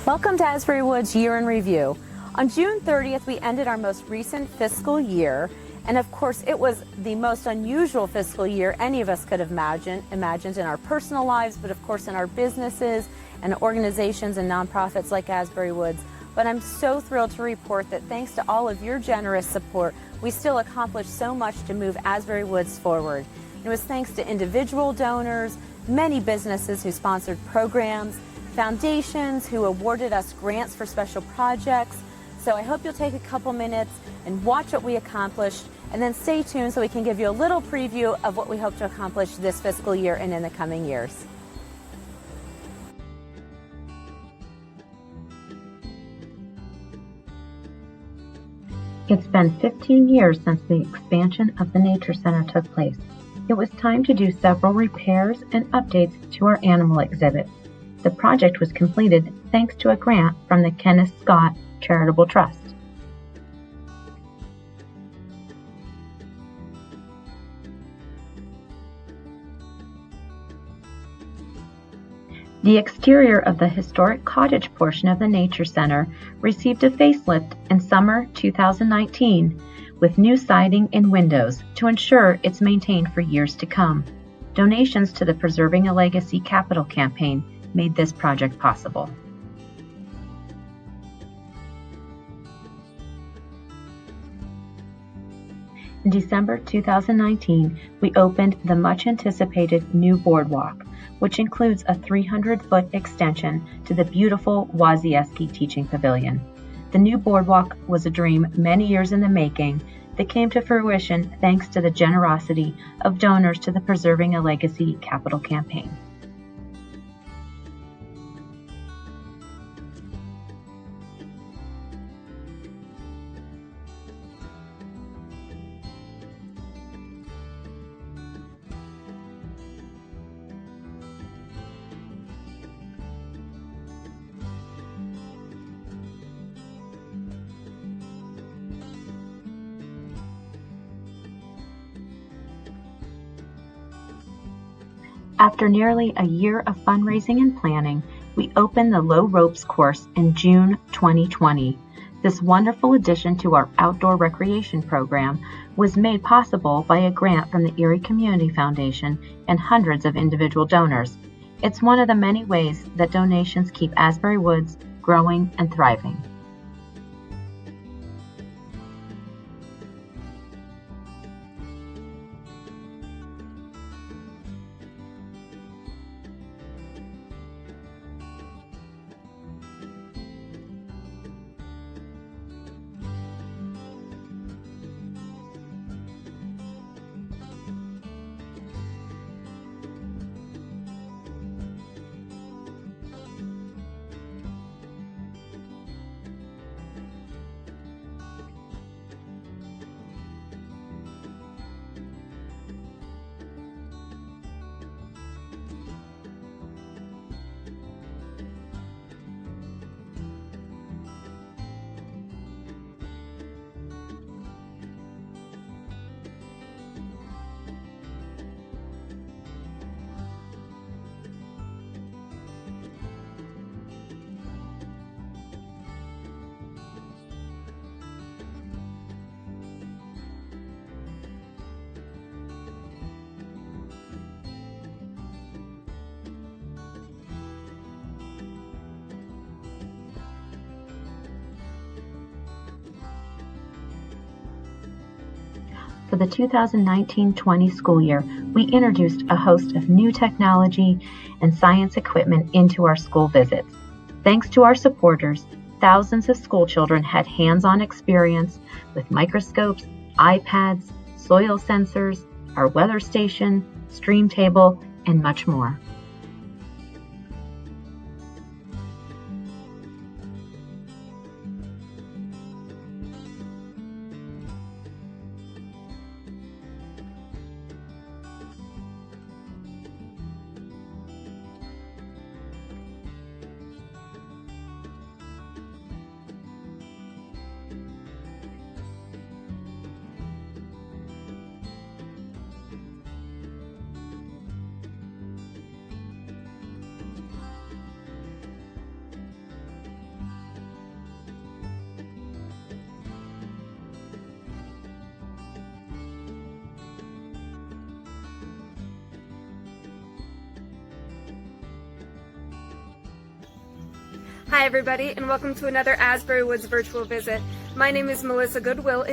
Welcome to Asbury Woods Year in Review. On June 30th, we ended our most recent fiscal year, and of course, it was the most unusual fiscal year any of us could have imagined in our personal lives, but of course in our businesses and organizations and nonprofits like Asbury Woods. But I'm so thrilled to report that thanks to all of your generous support, we still accomplished so much to move Asbury Woods forward. It was thanks to individual donors, many businesses who sponsored programs, foundations who awarded us grants for special projects. So I hope you'll take a couple minutes and watch what we accomplished, and then stay tuned so we can give you a little preview of what we hope to accomplish this fiscal year and in the coming years. It's been 15 years since the expansion of the Nature Center took place. It was time to do several repairs and updates to our animal exhibit. The project was completed thanks to a grant from the Kenneth Scott Charitable Trust. The exterior of the historic cottage portion of the Nature Center received a facelift in summer 2019 with new siding and windows to ensure it's maintained for years to come. Donations to the Preserving a Legacy Capital campaign made this project possible. In December 2019, we opened the much-anticipated new boardwalk, which includes a 300-foot extension to the beautiful Wazieski Teaching Pavilion. The new boardwalk was a dream many years in the making that came to fruition thanks to the generosity of donors to the Preserving a Legacy Capital campaign. After nearly a year of fundraising and planning, we opened the Low Ropes course in June 2020. This wonderful addition to our outdoor recreation program was made possible by a grant from the Erie Community Foundation and hundreds of individual donors. It's one of the many ways that donations keep Asbury Woods growing and thriving. For the 2019-20 school year, we introduced a host of new technology and science equipment into our school visits. Thanks to our supporters, thousands of school children had hands-on experience with microscopes, iPads, soil sensors, our weather station, stream table, and much more. Hi everybody, and welcome to another Asbury Woods virtual visit. My name is Melissa Goodwill.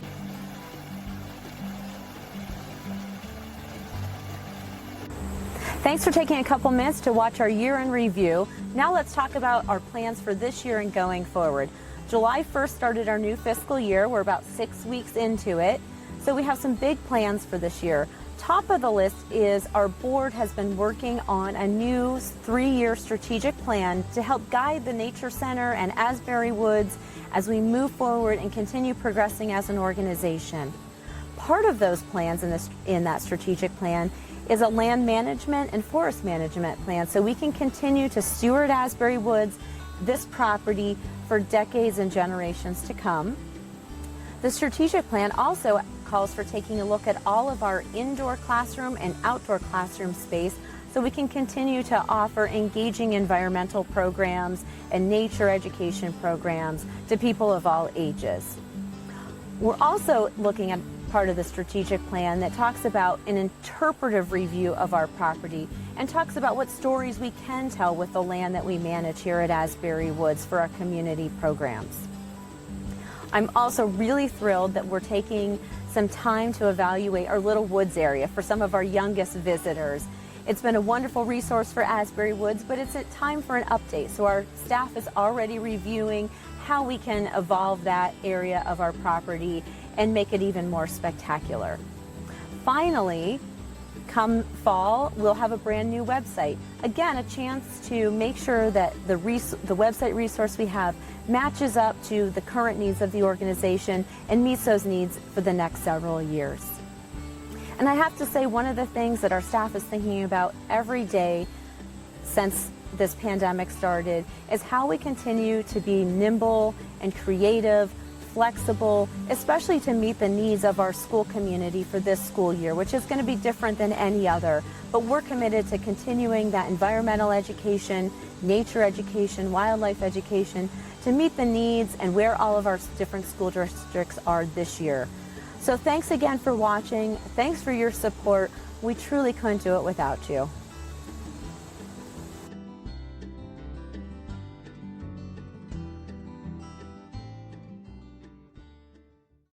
Thanks for taking a couple minutes to watch our year in review. Now let's talk about our plans for this year and going forward. July 1st started our new fiscal year. We're about 6 weeks into it. So we have some big plans for this year. Top of the list is our board has been working on a new 3-year strategic plan to help guide the Nature Center and Asbury Woods as we move forward and continue progressing as an organization. Part of those plans in that strategic plan is a land management and forest management plan so we can continue to steward Asbury Woods, this property, for decades and generations to come. The strategic plan also calls for taking a look at all of our indoor classroom and outdoor classroom space so we can continue to offer engaging environmental programs and nature education programs to people of all ages. We're also looking at part of the strategic plan that talks about an interpretive review of our property and talks about what stories we can tell with the land that we manage here at Asbury Woods for our community programs. I'm also really thrilled that we're taking some time to evaluate our Little Woods area for some of our youngest visitors. It's been a wonderful resource for Asbury Woods, but it's time for an update. So our staff is already reviewing how we can evolve that area of our property and make it even more spectacular. Finally, come fall, we'll have a brand new website. Again, a chance to make sure that the website resource we have matches up to the current needs of the organization and meets those needs for the next several years. And I have to say, one of the things that our staff is thinking about every day since this pandemic started is how we continue to be nimble and creative, flexible, especially to meet the needs of our school community for this school year, which is going to be different than any other. But we're committed to continuing that environmental education, nature education, wildlife education to meet the needs and where all of our different school districts are this year. So thanks again for watching. Thanks for your support. We truly couldn't do it without you.